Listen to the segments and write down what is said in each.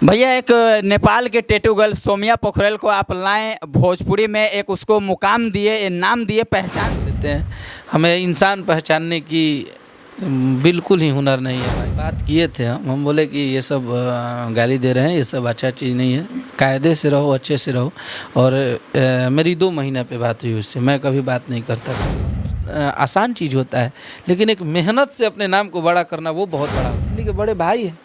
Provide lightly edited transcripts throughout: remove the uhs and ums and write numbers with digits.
भैया एक नेपाल के टैटू गर्ल सोमिया पोखरेल को आप लाएं, भोजपुरी में एक उसको मुकाम दिए, नाम दिए, पहचान देते हैं। हमें इंसान पहचानने की बिल्कुल ही हुनर नहीं है भाई। बात किए थे हम बोले कि ये सब गाली दे रहे हैं, ये सब अच्छा चीज़ नहीं है, कायदे से रहो, अच्छे से रहो। और मेरी 2 महीना पे बात हुई उससे, मैं कभी बात नहीं करता था। आसान चीज़ होता है, लेकिन एक मेहनत से अपने नाम को बड़ा करना वो बहुत बड़ा होता है। लेकिन बड़े भाई हैं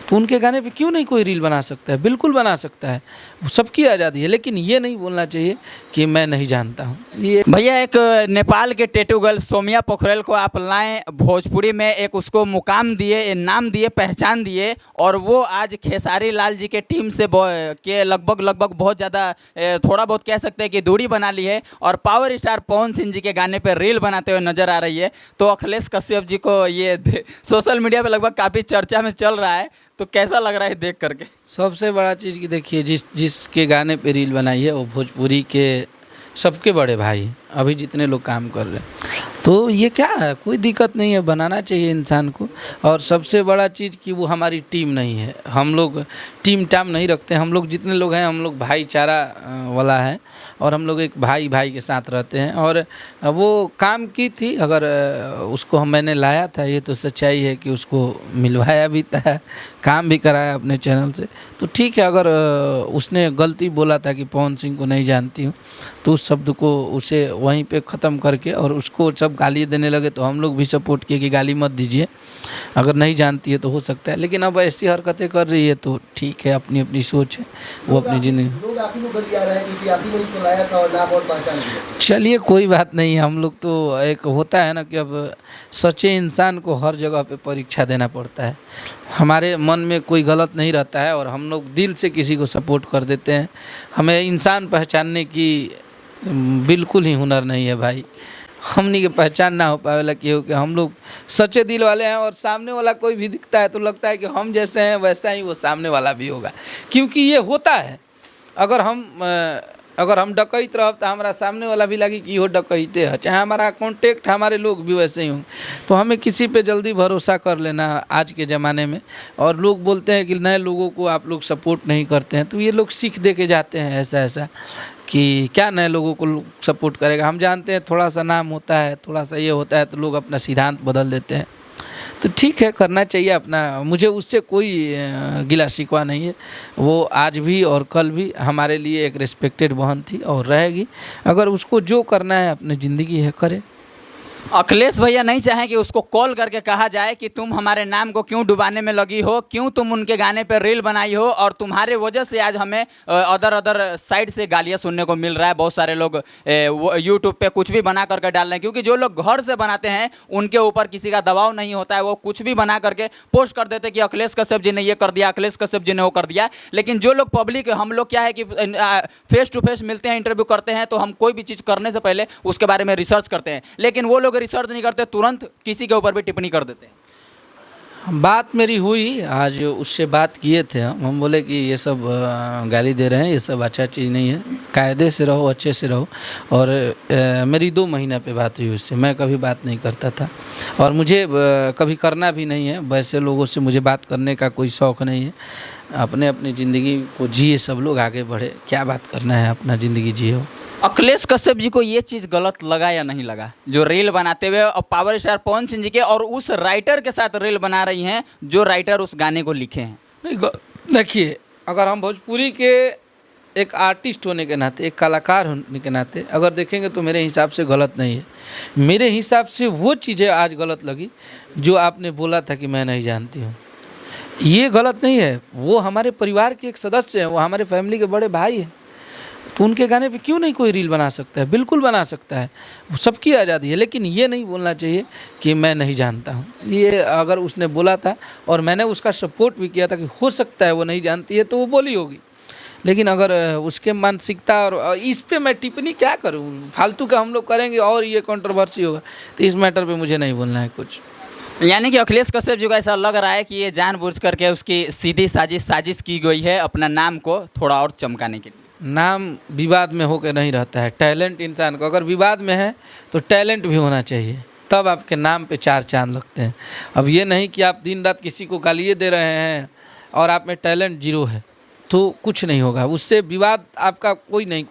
तो उनके गाने पे क्यों नहीं कोई रील बना सकता है? बिल्कुल बना सकता है, सबकी आज़ादी है। लेकिन ये नहीं बोलना चाहिए कि मैं नहीं जानता हूँ। ये भैया एक नेपाल के टैटू गर्ल सोमिया पोखरेल को आप लाएं, भोजपुरी में एक उसको मुकाम दिए, नाम दिए, पहचान दिए। और वो आज खेसारी लाल जी के टीम से के लगभग बहुत ज़्यादा, थोड़ा बहुत कह सकते हैं कि दूरी बना ली है और पावर स्टार पवन सिंह जी के गाने पर रील बनाते हुए नजर आ रही है। तो अखिलेश कश्यप जी को ये सोशल मीडिया पर लगभग काफ़ी चर्चा में चल रहा है, तो कैसा लग रहा है देख करके? सबसे बड़ा चीज़ कि देखिए, जिसके गाने पे रील बनाई है वो भोजपुरी के सबके बड़े भाई हैं। अभी जितने लोग काम कर रहे हैं, तो ये क्या है, कोई दिक्कत नहीं है, बनाना चाहिए इंसान को। और सबसे बड़ा चीज़ कि वो हमारी टीम नहीं है, हम लोग टीम टाम नहीं रखते। हम लोग जितने लोग हैं, हम लोग भाईचारा वाला है और हम लोग एक भाई भाई के साथ रहते हैं। और वो काम की थी, अगर उसको मैंने लाया था, ये तो सच्चाई है कि उसको मिलवाया भी था, काम भी कराया अपने चैनल से, तो ठीक है। अगर उसने गलती बोला था कि पवन सिंह को नहीं जानती हूँ, तो उस शब्द को उसे वहीं पे ख़त्म करके और उसको सब गाली देने लगे, तो हम लोग भी सपोर्ट किए कि गाली मत दीजिए, अगर नहीं जानती है तो हो सकता है। लेकिन अब ऐसी हरकतें कर रही है तो ठीक है, अपनी अपनी सोच है, वो अपनी ज़िंदगी। लोग आप ही को गलती आ रहा है क्योंकि आप ही ने उसको लाया था और नाम और पहचान दिया। चलिए कोई बात नहीं है, हम लोग तो एक होता है ना कि अब सच्चे इंसान को हर जगह पे परीक्षा देना पड़ता है। हमारे मन में कोई गलत नहीं रहता है और हम लोग दिल से किसी को सपोर्ट कर देते हैं। हमें इंसान पहचानने की बिल्कुल ही हुनर नहीं है भाई। हमनी के पहचान ना हो पावेला कि हम लोग सच्चे दिल वाले हैं। और सामने वाला कोई भी दिखता है तो लगता है कि हम जैसे हैं वैसा ही वो सामने वाला भी होगा, क्योंकि ये होता है। अगर हम डकैत रह तो हमारा सामने वाला भी लगी कि इहो डकैते है, चाहे हमारा कॉन्टेक्ट हमारे लोग भी वैसे ही हों। तो हमें किसी पे जल्दी भरोसा कर लेना आज के ज़माने में। और लोग बोलते हैं कि नए लोगों को आप लोग सपोर्ट नहीं करते हैं, तो ये लोग सीख दे के जाते हैं ऐसा कि क्या नए लोगों को सपोर्ट करेगा। हम जानते हैं थोड़ा सा नाम होता है, थोड़ा सा ये होता है, तो लोग अपना सिद्धांत बदल देते हैं। तो ठीक है, करना चाहिए अपना। मुझे उससे कोई गिला शिकवा नहीं है। वो आज भी और कल भी हमारे लिए एक रिस्पेक्टेड बहन थी और रहेगी। अगर उसको जो करना है, अपनी ज़िंदगी है, करे। अखिलेश भैया नहीं चाहें कि उसको कॉल करके कहा जाए कि तुम हमारे नाम को क्यों डुबाने में लगी हो, क्यों तुम उनके गाने पर रील बनाई हो, और तुम्हारे वजह से आज हमें अदर साइड से गालियां सुनने को मिल रहा है। बहुत सारे लोग यूट्यूब पे कुछ भी बना करके डाल रहे हैं, क्योंकि जो लोग घर से बनाते हैं उनके ऊपर किसी का दबाव नहीं होता है। वो कुछ भी बना करके पोस्ट कर देते हैं कि अखिलेश कश्यप जी ने ये कर दिया, अखिलेश कश्यप जी ने वो कर दिया। लेकिन जो लोग पब्लिक, हम लोग क्या है कि फेस टू फेस मिलते हैं, इंटरव्यू करते हैं, तो हम कोई भी चीज़ करने से पहले उसके बारे में रिसर्च करते हैं। लेकिन वो लोग रिसर्च नहीं करते, तुरंत किसी के ऊपर भी टिप्पणी कर देते हैं। बात मेरी हुई, आज उससे बात किए थे हम बोले कि ये सब गाली दे रहे हैं, ये सब अच्छा चीज़ नहीं है, कायदे से रहो, अच्छे से रहो। और मेरी 2 महीना पे बात हुई उससे, मैं कभी बात नहीं करता था और मुझे कभी करना भी नहीं है। वैसे लोगों से मुझे बात करने का कोई शौक़ नहीं है। अपने अपनी ज़िंदगी को जिए, सब लोग आगे बढ़े, क्या बात करना है, अपना ज़िंदगी जिए। अखिलेश कश्यप जी को ये चीज़ गलत लगा या नहीं लगा, जो रील बनाते हुए और पावर स्टार पवन सिंह जी के और उस राइटर के साथ रील बना रही हैं, जो राइटर उस गाने को लिखे हैं? नहीं, देखिए, अगर हम भोजपुरी के एक आर्टिस्ट होने के नाते, एक कलाकार होने के नाते अगर देखेंगे, तो मेरे हिसाब से गलत नहीं है। मेरे हिसाब से वो चीज़ें आज गलत लगी जो आपने बोला था कि मैं नहीं जानती हूँ, ये गलत नहीं है। वो हमारे परिवार के एक सदस्य हैं, वो हमारे फैमिली के बड़े भाई हैं, तो उनके गाने पे क्यों नहीं कोई रील बना सकता है? बिल्कुल बना सकता है, वो सबकी आज़ादी है। लेकिन ये नहीं बोलना चाहिए कि मैं नहीं जानता हूँ। ये अगर उसने बोला था और मैंने उसका सपोर्ट भी किया था कि हो सकता है वो नहीं जानती है, तो वो बोली होगी। लेकिन अगर उसके मानसिकता और इस पे मैं टिप्पणी क्या करूँ, फालतू का हम लोग करेंगे और ये कंट्रोवर्सी होगा, तो इस मैटर पे मुझे नहीं बोलना है कुछ। यानी कि अखिलेश कश्यप जी को ऐसा लग रहा है कि ये जानबूझ करके उसकी सीधी साजिश की गई है, अपना नाम को थोड़ा और चमकाने के लिए। नाम विवाद में होकर नहीं रहता है। टैलेंट इंसान को अगर विवाद में है तो टैलेंट भी होना चाहिए, तब आपके नाम पे 4 चांद लगते हैं। अब ये नहीं कि आप दिन रात किसी को गालियाँ दे रहे हैं और आप में टैलेंट जीरो है तो कुछ नहीं होगा, उससे विवाद आपका कोई नहीं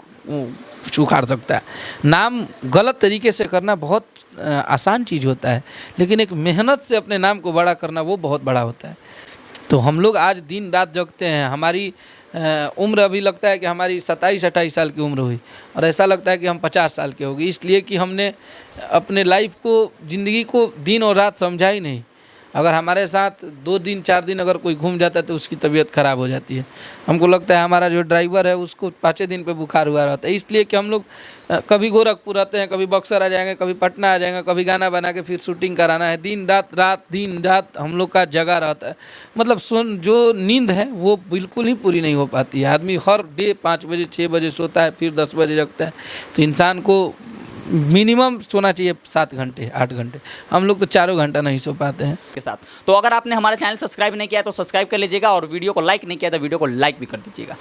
उखाड़ सकता है। नाम गलत तरीके से करना बहुत आसान चीज़ होता है, लेकिन एक मेहनत से अपने नाम को बड़ा करना वो बहुत बड़ा होता है। तो हम लोग आज दिन रात जगते हैं, हमारी उम्र अभी लगता है कि हमारी 27-28 साल की उम्र हुई और ऐसा लगता है कि हम 50 साल के हो गए, इसलिए कि हमने अपने लाइफ को, ज़िंदगी को दिन और रात समझा ही नहीं। अगर हमारे साथ 2 दिन 4 दिन अगर कोई घूम जाता है तो उसकी तबीयत ख़राब हो जाती है। हमको लगता है हमारा जो ड्राइवर है उसको 5 दिन पे बुखार हुआ रहता है, इसलिए कि हम लोग कभी गोरखपुर रहते हैं, कभी बक्सर आ जाएंगे, कभी पटना आ जाएंगे, कभी गाना बना के फिर शूटिंग कराना है। दिन रात हम लोग का जगा रहता है, मतलब जो नींद है वो बिल्कुल ही पूरी नहीं हो पाती है। आदमी हर डे 5 बजे 6 बजे सोता है, फिर 10 बजे जगता है। तो इंसान को मिनिमम सोना चाहिए 7 घंटे 8 घंटे, हम लोग तो 4 घंटा नहीं सो पाते हैं के साथ। तो अगर आपने हमारा चैनल सब्सक्राइब नहीं किया तो सब्सक्राइब कर लीजिएगा और वीडियो को लाइक नहीं किया तो वीडियो को लाइक भी कर दीजिएगा।